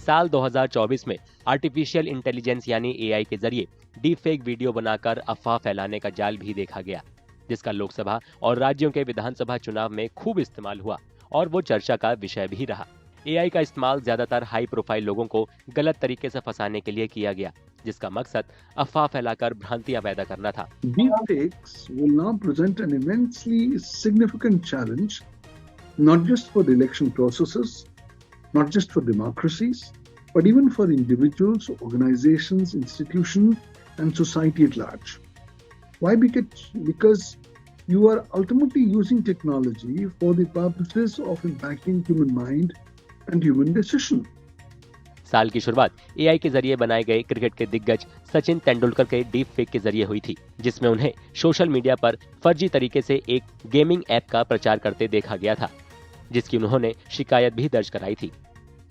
साल 2024 में artificial intelligence यानी एआई के जरिए डीप फेक वीडियो बनाकर अफवाह फैलाने का जाल भी देखा गया, जिसका लोकसभा और राज्यों के विधानसभा चुनाव में खूब इस्तेमाल हुआ और वो चर्चा का विषय भी रहा। एआई का इस्तेमाल ज्यादातर हाई प्रोफाइल लोगों को गलत तरीके से फंसाने के लिए किया गया, जिसका मकसद अफवाह फैलाकर भ्रांतियां पैदा करना था। Deepfakes will now present an immensely significant challenge, not just for the election processes, not just for democracies, but even for individuals, organizations, institutions, and society at large. Why? Because you are ultimately using technology for the purposes of impacting human mind and human decision. साल की शुरुआत AI के जरिए बनाए गए cricket के दिग्गज सचिन तेंदुलकर के डीप फेक के जरिए हुई थी, जिसमें उन्हें सोशल मीडिया पर फर्जी तरीके से एक गेमिंग ऐप का प्रचार करते देखा गया था, जिसकी उन्होंने शिकायत भी दर्ज कराई थी।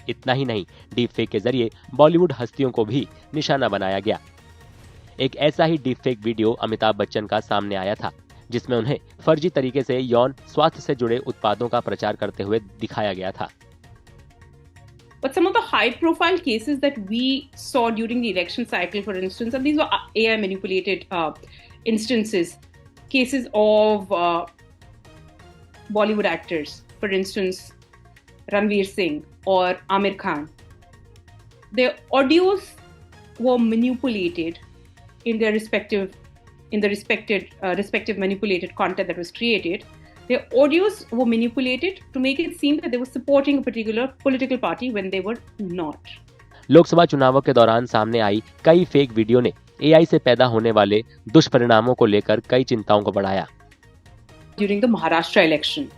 इतना ही नहीं, डीप फेक के जरिए बॉलीवुड हस्तियों को भी निशाना बनाया गया। एक ऐसा ही deep fake video Amitabh Bachchan का सामने आया था, जिसमें उन्हें फर्जी तरीके से यौन स्वास्थ्य से जुड़े उत्पादों का प्रचार करते हुए दिखाया गया था। But some of the high-profile cases that we saw during the election cycle, for instance, and these were AI manipulated instances, cases of Bollywood actors, for instance, Ranveer Singh or Amir Khan. Their audios were manipulated in their respective manipulated content that was created. Their audios were manipulated to make it seem that they were supporting a particular political party when they were not. Lok Sabha चुनावों के दौरान सामने आई कई fake video ने AI से पैदा होने वाले दुष्परिणामों को लेकर कई चिंताओं को बढ़ाया। During the Maharashtra election,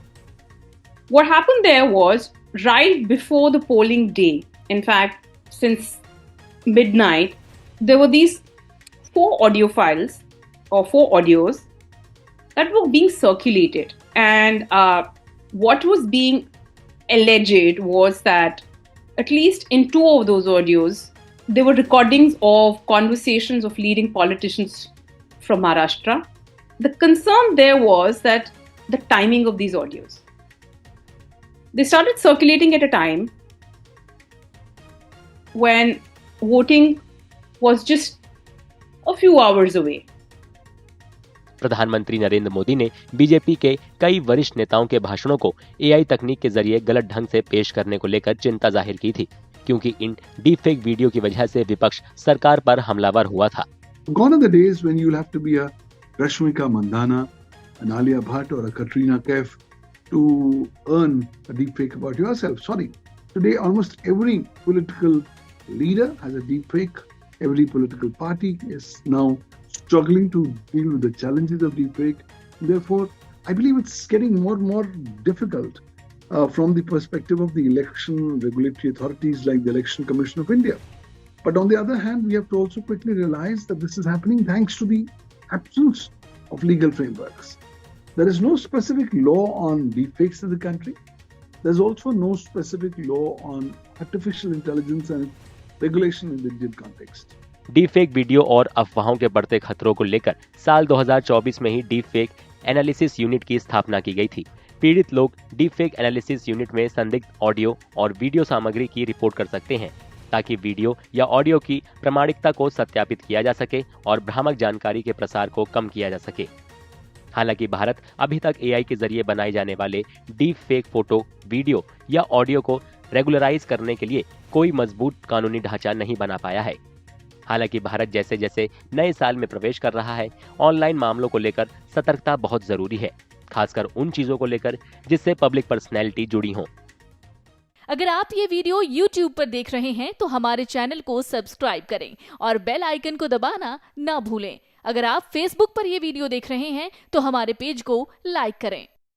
what happened there was right before the polling day. In fact, since midnight, there were these 4 audio files or 4 audios that were being circulated. And what was being alleged was that at least in 2 of those audios, there were recordings of conversations of leading politicians from Maharashtra. The concern there was that the timing of these audios. They started circulating at a time when voting was just a few hours away. प्रधानमंत्री नरेंद्र मोदी ने BJP के कई वरिष्ठ नेताओं के भाषणों को AI तकनीक के जरिए गलत ढंग से पेश करने को लेकर चिंता जाहिर की थी, क्योंकि इन डीप फेक वीडियो की वजह से विपक्ष सरकार पर हमलावर हुआ था। Gone are the days when you'll have to be a Rashmika Mandanna, an Alia Bhatt or a Katrina Kaif to earn a deep fake about yourself. Sorry. Today almost every political leader has a deep fake. Every political party is now struggling to deal with the challenges of deepfake. Therefore, I believe it's getting more and more difficult from the perspective of the election regulatory authorities like the Election Commission of India. But on the other hand, we have to also quickly realize that this is happening thanks to the absence of legal frameworks. There is no specific law on deepfakes in the country. There's also no specific law on artificial intelligence and regulation in the Indian context. Deep fake video और अफवाहों के बढ़ते खतरों को लेकर साल 2024 में ही deep fake analysis unit की स्थापना की गई थी। पीड़ित लोग डीप फेक एनालिसिस यूनिट में संदिग्ध ऑडियो और वीडियो सामग्री की रिपोर्ट कर सकते हैं, ताकि वीडियो या ऑडियो की प्रामाणिकता को सत्यापित किया जा सके और भ्रामक जानकारी के प्रसार को कम किया जा सके। हालांकि भारत अभी तक एआई के जरिए बनाए जाने वाले डीप फेक फोटो, वीडियो या ऑडियो को रेगुलराइज करने के लिए कोई मजबूत कानूनी ढांचा नहीं बना पाया है। हालांकि भारत जैसे जैसे नए साल में प्रवेश कर रहा है, ऑनलाइन मामलों को लेकर सतर्कता बहुत जरूरी है, खासकर उन चीजों को लेकर जिससे पब्लिक पर्सनैलिटी जुड़ी हो। अगर आप ये वीडियो YouTube पर देख रहे हैं तो हमारे चैनल को सब्सक्राइब करें और बेल आइकन को दबाना ना भूलें। अगर आप Facebook पर ये वीडियो देख रहे हैं तो हमारे पेज को लाइक करें।